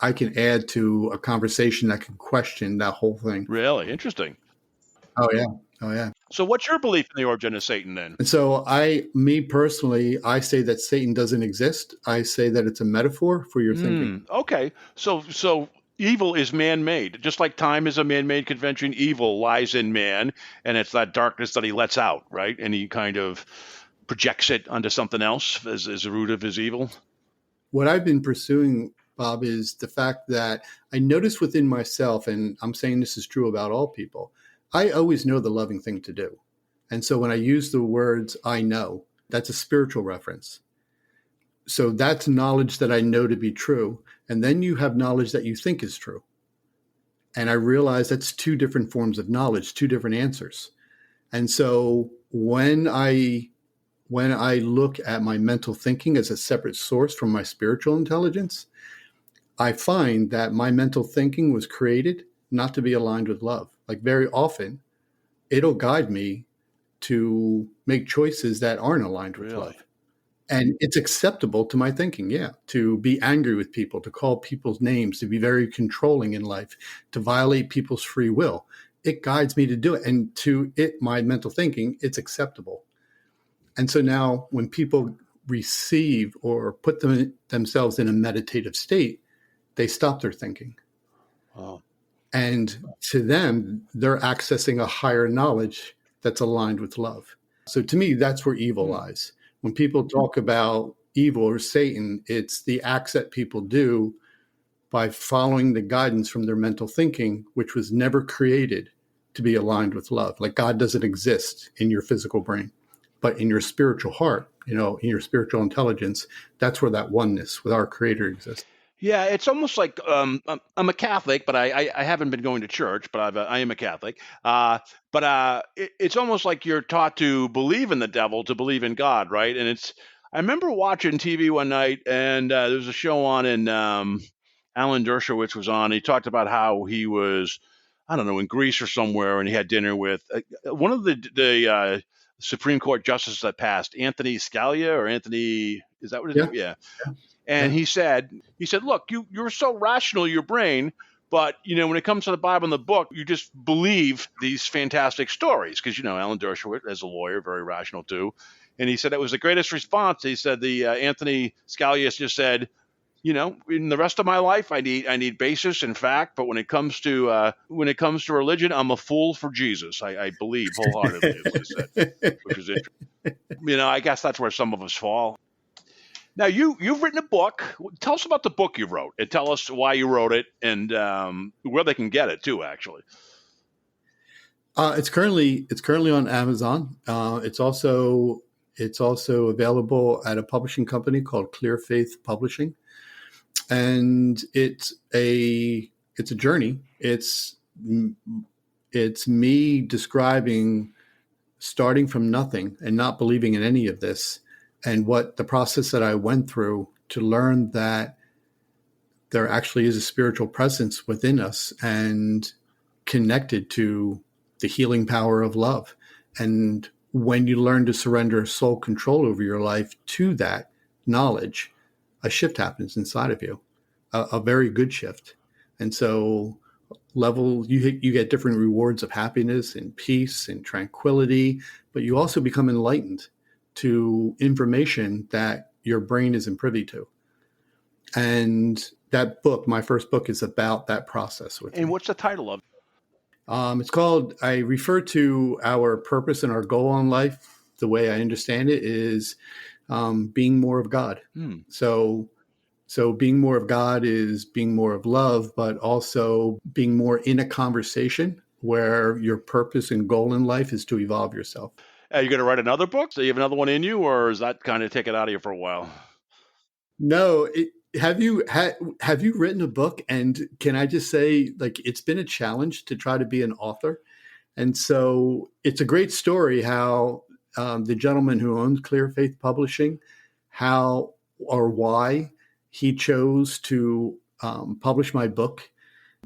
I can add to a conversation that can question that whole thing. Really interesting. Oh yeah. So what's your belief in the origin of Satan then? And so me personally, I say that Satan doesn't exist. I say that it's a metaphor for your thinking. Okay. So evil is man-made. Just like time is a man-made convention, evil lies in man, and it's that darkness that he lets out, right? And he kind of projects it onto something else as the root of his evil. What I've been pursuing, Bob, is the fact that I notice within myself, and I'm saying this is true about all people, I always know the loving thing to do. And so when I use the words I know, that's a spiritual reference. So that's knowledge that I know to be true. And then you have knowledge that you think is true. And I realize that's two different forms of knowledge, two different answers. And so when I look at my mental thinking as a separate source from my spiritual intelligence, I find that my mental thinking was created not to be aligned with love. Like, very often, it'll guide me to make choices that aren't aligned with love. And it's acceptable to my thinking, to be angry with people, to call people's names, to be very controlling in life, to violate people's free will. It guides me to do it. And to my mental thinking, it's acceptable. And so now when people receive or put themselves in a meditative state, they stop their thinking. Wow. And to them, they're accessing a higher knowledge that's aligned with love. So to me, that's where evil lies. When people talk about evil or Satan, it's the acts that people do by following the guidance from their mental thinking, which was never created to be aligned with love. Like, God doesn't exist in your physical brain, but in your spiritual heart, in your spiritual intelligence, that's where that oneness with our Creator exists. Yeah, it's almost like I'm a Catholic, but I haven't been going to church, but I am a Catholic. But it's almost like you're taught to believe in the devil, to believe in God, right? And I remember watching TV one night, and there was a show on, and Alan Dershowitz was on. He talked about how he was, I don't know, in Greece or somewhere, and he had dinner with one of the Supreme Court justices that passed, Anthony Scalia, or Anthony, is that what it is? Yeah. And he said, look, you're so rational, your brain, but, when it comes to the Bible and the book, you just believe these fantastic stories. Because, Alan Dershowitz, as a lawyer, very rational too. And he said it was the greatest response. He said Anthony Scalia just said, in the rest of my life, I need basis and fact. But when it comes to religion, I'm a fool for Jesus. I believe wholeheartedly, is what he said, which is interesting. I guess that's where some of us fall. Now, you've written a book. Tell us about the book you wrote, and tell us why you wrote it, and where they can get it too. Actually, it's currently on Amazon. It's also available at a publishing company called Clear Faith Publishing. And it's a journey. It's me describing starting from nothing and not believing in any of this, and what the process that I went through to learn that there actually is a spiritual presence within us and connected to the healing power of love. And when you learn to surrender sole control over your life to that knowledge, a shift happens inside of you, a very good shift. And so you get different rewards of happiness and peace and tranquility, but you also become enlightened to information that your brain isn't privy to. And that book, my first book, is about that process with And me. what's the title of it? It's called, I refer to our purpose and our goal in life, the way I understand it, is being more of God. So being more of God is being more of love, but also being more in a conversation where your purpose and goal in life is to evolve yourself. Are you going to write another book? So you have another one in you, or is that kind of take it out of you for a while? No, have you written a book? And can I just say, like, it's been a challenge to try to be an author. And so it's a great story how the gentleman who owns Clear Faith Publishing, how or why he chose to publish my book.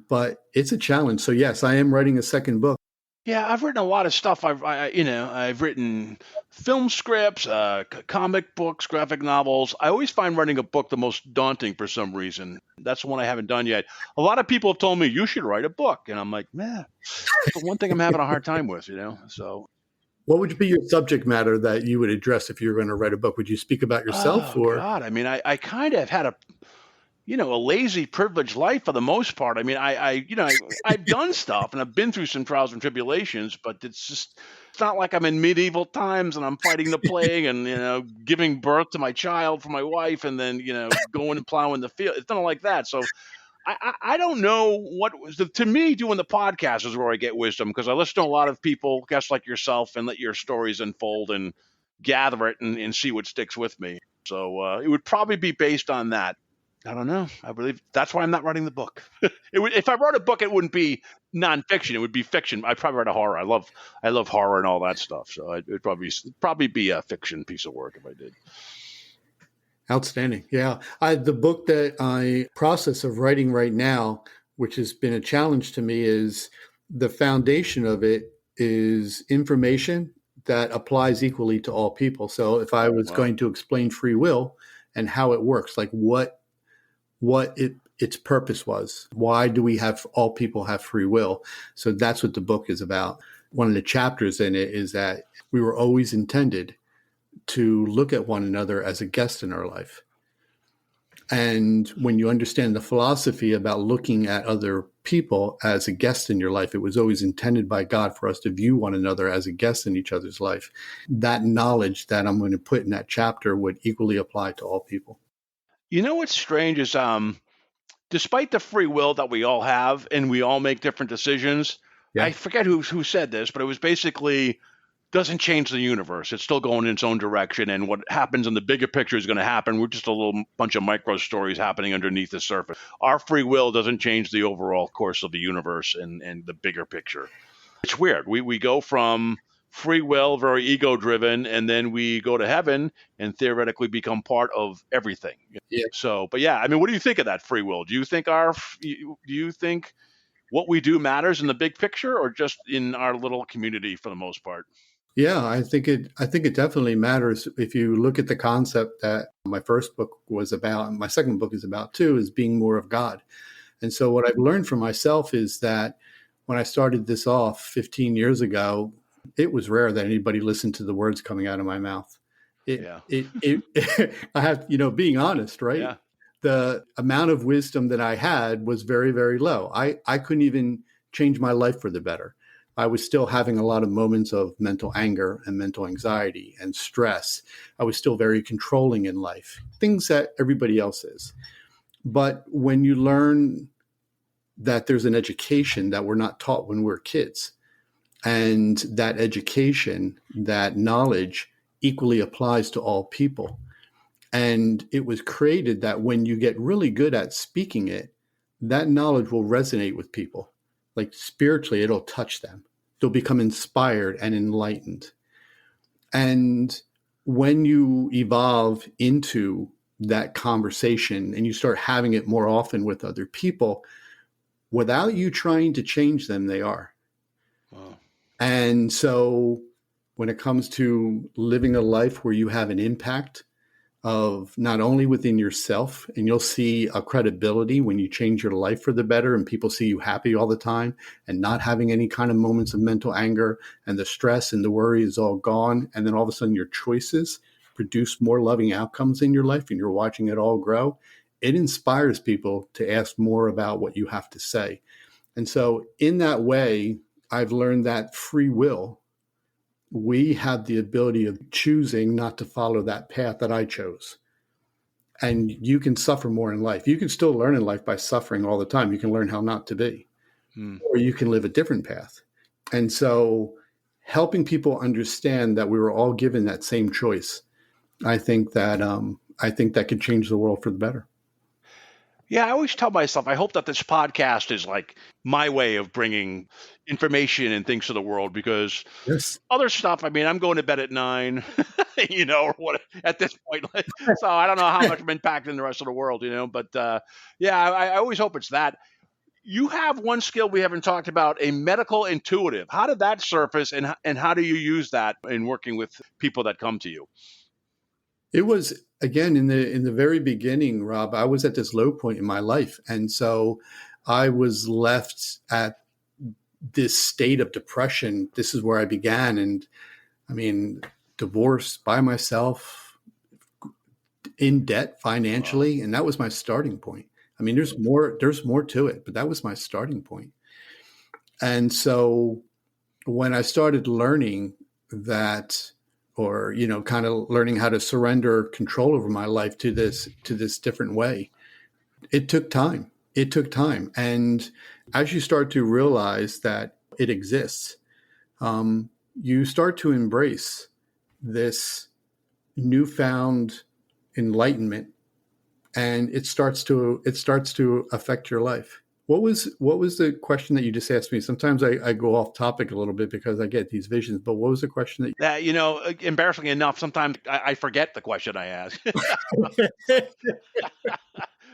But it's a challenge. So yes, I am writing a second book. Yeah, I've written a lot of stuff. I've written film scripts, comic books, graphic novels. I always find writing a book the most daunting for some reason. That's the one I haven't done yet. A lot of people have told me you should write a book, and I'm like, man, that's the one thing I'm having a hard time with, So, What would be your subject matter that you would address if you were going to write a book? Would you speak about yourself, or? God, I mean, I kind of had a lazy, privileged life for the most part. I mean, I've done stuff and I've been through some trials and tribulations, but it's not like I'm in medieval times and I'm fighting the plague and, giving birth to my child for my wife and then, going and plowing the field. It's not like that. So I don't know what was to me doing the podcast is where I get wisdom, because I listen to a lot of people, guests like yourself, and let your stories unfold and gather it and see what sticks with me. So it would probably be based on that. I don't know. I believe that's why I'm not writing the book. If I wrote a book, it wouldn't be nonfiction. It would be fiction. I'd probably write a horror. I love horror and all that stuff. So it would probably be a fiction piece of work if I did. Outstanding. Yeah. The book that I process of writing right now, which has been a challenge to me, is the foundation of it is information that applies equally to all people. So if I was going to explain free will and how it works, like what its purpose was, why do we have all people have free will? So that's what the book is about. One of the chapters in it is that we were always intended to look at one another as a guest in our life. And when you understand the philosophy about looking at other people as a guest in your life, it was always intended by God for us to view one another as a guest in each other's life. That knowledge that I'm going to put in that chapter would equally apply to all people. You know what's strange is despite the free will that we all have and we all make different decisions, I forget who said this, but it was basically doesn't change the universe. It's still going in its own direction, and what happens in the bigger picture is going to happen. We're just a little bunch of micro stories happening underneath the surface. Our free will doesn't change the overall course of the universe and the bigger picture. It's weird. We go from free will, very ego-driven, and then we go to heaven and theoretically become part of everything. Yeah. So, but yeah, I mean, what do you think of that free will? Do you think what we do matters in the big picture, or just in our little community for the most part? Yeah, I think it definitely matters. If you look at the concept that my first book was about, and my second book is about too, is being more of God. And so what I've learned for myself is that when I started this off 15 years ago, it was rare that anybody listened to the words coming out of my mouth. I have, being honest, right? Yeah. The amount of wisdom that I had was very, very low. I couldn't even change my life for the better. I was still having a lot of moments of mental anger and mental anxiety and stress. I was still very controlling in life, things that everybody else is. But when you learn that there's an education that we're not taught when we're kids, and that education, that knowledge equally applies to all people, And it was created that when you get really good at speaking it, that knowledge will resonate with people. Like spiritually, it'll touch them. They'll become inspired and enlightened. And when you evolve into that conversation and you start having it more often with other people, without you trying to change them, they are. Wow. And so when it comes to living a life where you have an impact of not only within yourself, and you'll see a credibility when you change your life for the better and people see you happy all the time and not having any kind of moments of mental anger, and the stress and the worry is all gone. And then all of a sudden your choices produce more loving outcomes in your life and you're watching it all grow. It inspires people to ask more about what you have to say. And so in that way, I've learned that free will, we have the ability of choosing not to follow that path that I chose. And you can suffer more in life. You can still learn in life by suffering all the time. You can learn how not to be, or you can live a different path. And so helping people understand that we were all given that same choice, I think that could change the world for the better. Yeah, I always tell myself, I hope that this podcast is like my way of bringing information and things to the world, because Yes. other stuff, I mean, I'm going to bed at 9, or what at this point. So I don't know how much I'm impacting the rest of the world, but yeah, I always hope it's that. You have one skill we haven't talked about, a medical intuitive. How did that surface, and how do you use that in working with people that come to you? It was, again, in the very beginning, Rob, I was at this low point in my life. And so I was left at this state of depression. This is where I began. And I mean, divorce by myself, in debt financially. And that was my starting point. I mean, there's more to it, but that was my starting point. And so when I started learning that, or, kind of learning how to surrender control over my life to this different way, it took time. And as you start to realize that it exists, you start to embrace this newfound enlightenment, and it starts to affect your life. What was the question that you just asked me? Sometimes I go off topic a little bit because I get these visions, but what was the question that embarrassingly enough, sometimes I forget the question I asked.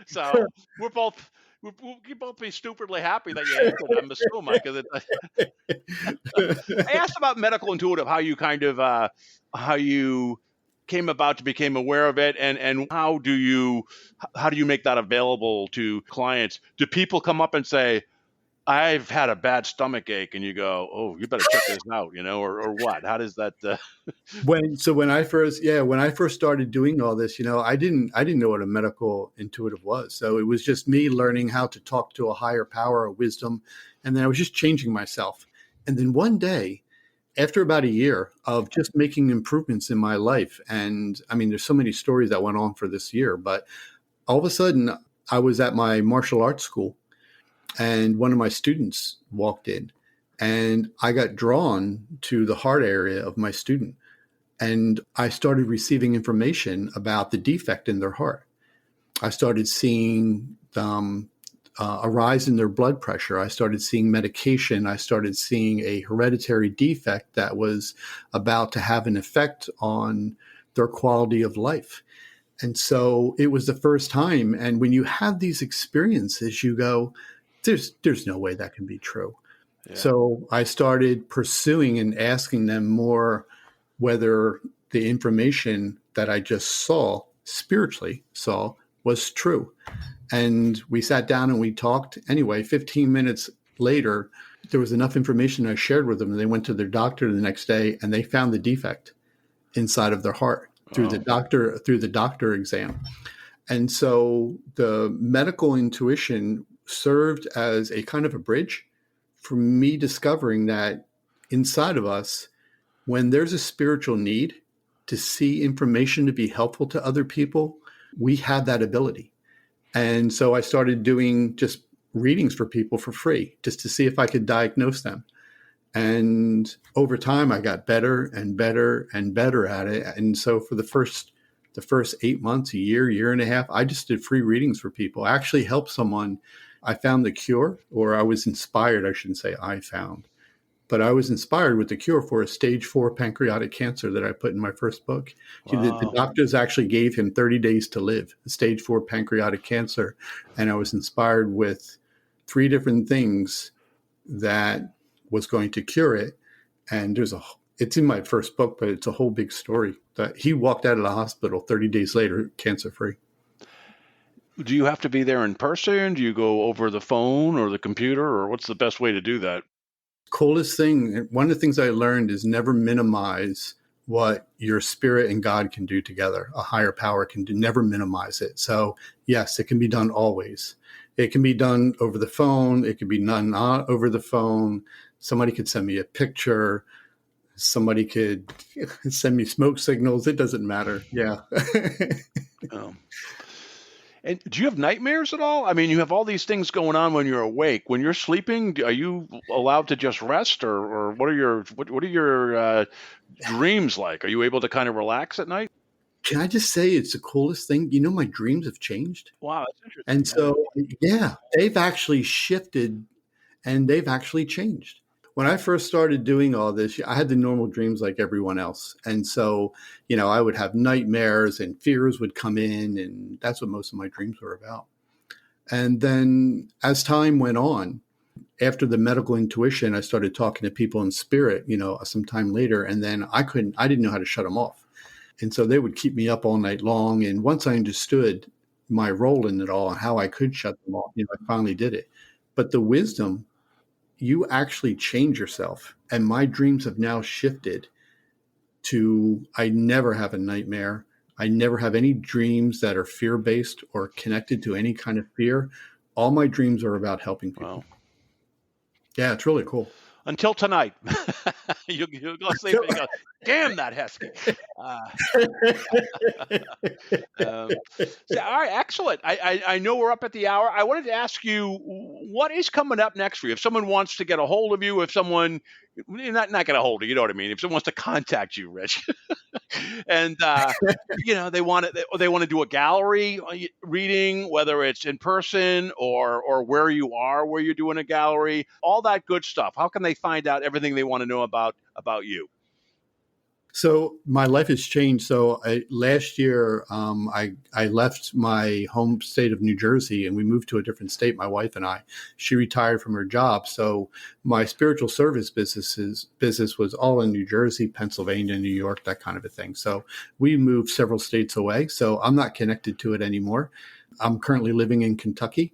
So we both be stupidly happy that you answered. I'm assuming, because I asked about medical intuitive, how you kind of how you came about to become aware of it, and how do you make that available to clients? Do people come up and say, I've had a bad stomach ache, and you go, oh, you better check this out, or what? How does that? When I first started doing all this, I didn't know what a medical intuitive was. So it was just me learning how to talk to a higher power of wisdom. And then I was just changing myself. And then one day, after about a year of just making improvements in my life, and I mean, there's so many stories that went on for this year, but all of a sudden I was at my martial arts school, and one of my students walked in, and I got drawn to the heart area of my student. And I started receiving information about the defect in their heart. I started seeing a rise in their blood pressure. I started seeing medication. I started seeing a hereditary defect that was about to have an effect on their quality of life. And so it was the first time. And when you have these experiences, you go, there's no way that can be true. Yeah. So I started pursuing and asking them more whether the information that I just spiritually saw, was true. And we sat down and we talked. Anyway, 15 minutes later, there was enough information I shared with them. And they went to their doctor the next day, and they found the defect inside of their heart through the doctor exam. And so the medical intuition served as a kind of a bridge for me discovering that inside of us, when there's a spiritual need to see information to be helpful to other people, we have that ability. And so I started doing just readings for people for free, just to see if I could diagnose them. And over time, I got better and better and better at it. And so for the first the first 8 months, a year and a half, I just did free readings for people. I actually helped someone. I found the cure, or I was inspired. I shouldn't say I found, but I was inspired with the cure for a stage 4 pancreatic cancer that I put in my first book. The Wow. doctors actually gave him 30 days to live, stage 4 pancreatic cancer. And I was inspired with 3 different things that was going to cure it. And it's in my first book, but it's a whole big story that he walked out of the hospital 30 days later, cancer free. Do you have to be there in person? Do you go over the phone or the computer, or what's the best way to do that? Coolest thing, one of the things I learned is never minimize what your spirit and God can do together. A higher power can do, never minimize it. So yes, it can be done always. It can be done over the phone. It can be done not over the phone. Somebody could send me a picture. Somebody could send me smoke signals. It doesn't matter. Yeah. Um, and do you have nightmares at all? I mean, you have all these things going on when you're awake. When you're sleeping, are you allowed to just rest, or what are your dreams like? Are you able to kind of relax at night? Can I just say it's the coolest thing? My dreams have changed. Wow, that's interesting. And so, yeah, they've actually shifted and they've actually changed. When I first started doing all this, I had the normal dreams like everyone else. And so, I would have nightmares and fears would come in, and that's what most of my dreams were about. And then as time went on, after the medical intuition, I started talking to people in spirit, some time later, and then I didn't know how to shut them off. And so they would keep me up all night long. And once I understood my role in it all and how I could shut them off, I finally did it. But the wisdom, you actually change yourself. And my dreams have now shifted to, I never have a nightmare. I never have any dreams that are fear-based or connected to any kind of fear. All my dreams are about helping people. Wow. Yeah, it's really cool. Until tonight. You'll go sleep and you go, damn that Heskey. So, all right, excellent. I know we're up at the hour. I wanted to ask you, what is coming up next for you? If someone wants to get a hold of you, if someone, not get a hold of you, know what I mean? If someone wants to contact you, Rich, and they want to do a gallery reading, whether it's in person or where you are, where you're doing a gallery, all that good stuff. How can they find out everything they want to know about you? So my life has changed. So last year, I left my home state of New Jersey and we moved to a different state, my wife and I. She retired from her job. So my spiritual service business was all in New Jersey, Pennsylvania, New York, that kind of a thing. So we moved several states away. So I'm not connected to it anymore. I'm currently living in Kentucky,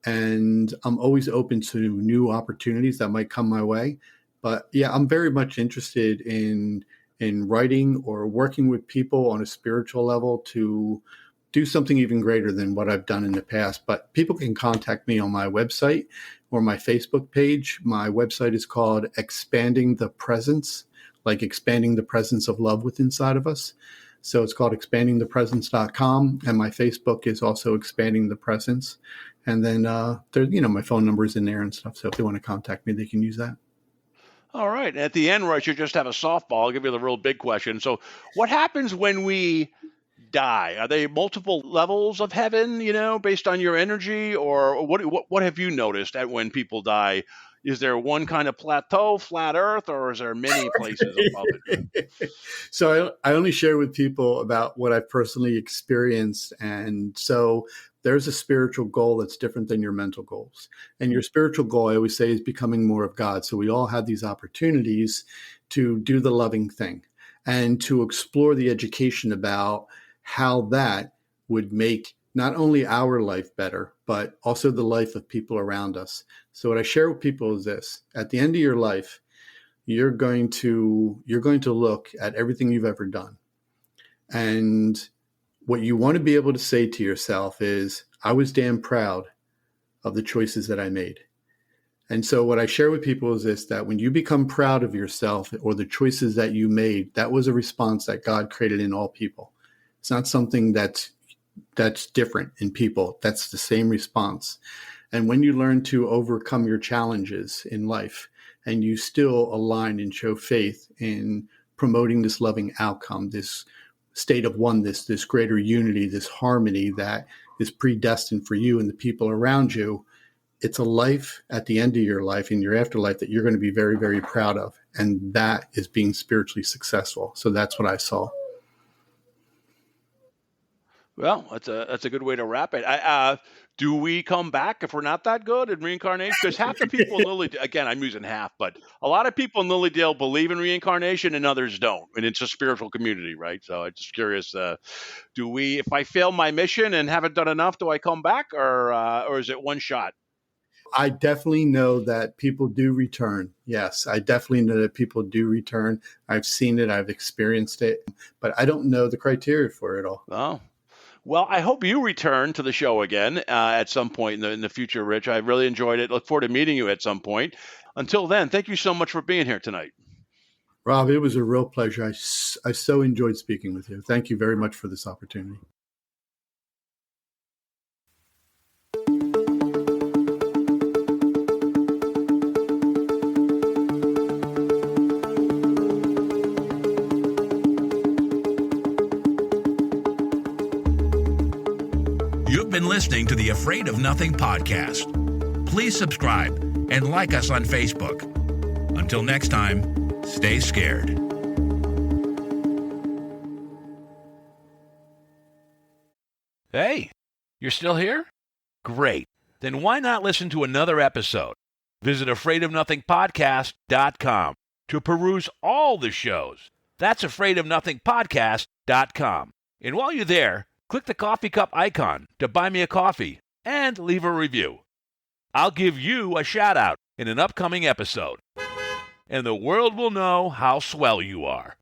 and I'm always open to new opportunities that might come my way. But yeah, I'm very much interested in writing or working with people on a spiritual level to do something even greater than what I've done in the past. But people can contact me on my website or my Facebook page. My website is called Expanding the Presence, like expanding the presence of love within inside of us. So it's called expandingthepresence.com. And my Facebook is also Expanding the Presence. And then my phone number is in there and stuff. So if they want to contact me, they can use that. All right. At the end, Roy, you just have a softball. I'll give you the real big question. So what happens when we die? Are they multiple levels of heaven, based on your energy? Or what have you noticed at when people die? Is there one kind of plateau, flat earth, or is there many places above it? So I only share with people about what I've personally experienced. And so there's a spiritual goal that's different than your mental goals. And your spiritual goal, I always say, is becoming more of God. So we all have these opportunities to do the loving thing and to explore the education about how that would make not only our life better, but also the life of people around us. So what I share with people is this: at the end of your life, you're going to look at everything you've ever done. And what you want to be able to say to yourself is, I was damn proud of the choices that I made. And so what I share with people is this, that when you become proud of yourself or the choices that you made, that was a response that God created in all people. It's not something that's different in people. That's the same response. And when you learn to overcome your challenges in life and you still align and show faith in promoting this loving outcome, this state of oneness, this greater unity, this harmony that is predestined for you and the people around you. It's a life at the end of your life, in your afterlife, that you're going to be very, very proud of. And that is being spiritually successful. So that's what I saw. Well, that's a good way to wrap it. Do we come back if we're not that good in reincarnation? Because half the people in Lilydale, again, I'm using half, but a lot of people in Lilydale believe in reincarnation and others don't. And it's a spiritual community, right? So I'm just curious, if I fail my mission and haven't done enough, do I come back or is it one shot? I definitely know that people do return. Yes, I definitely know that people do return. I've seen it. I've experienced it, but I don't know the criteria for it all. Oh. Well, I hope you return to the show again at some point in the future, Rich. I really enjoyed it. Look forward to meeting you at some point. Until then, thank you so much for being here tonight. Rob, it was a real pleasure. I so enjoyed speaking with you. Thank you very much for this opportunity. You've been listening to the Afraid of Nothing podcast. Please subscribe and like us on Facebook. Until next time, stay scared. Hey, you're still here? Great. Then why not listen to another episode? Visit afraidofnothingpodcast.com to peruse all the shows. That's afraidofnothingpodcast.com. And while you're there, click the coffee cup icon to buy me a coffee and leave a review. I'll give you a shout out in an upcoming episode, and the world will know how swell you are.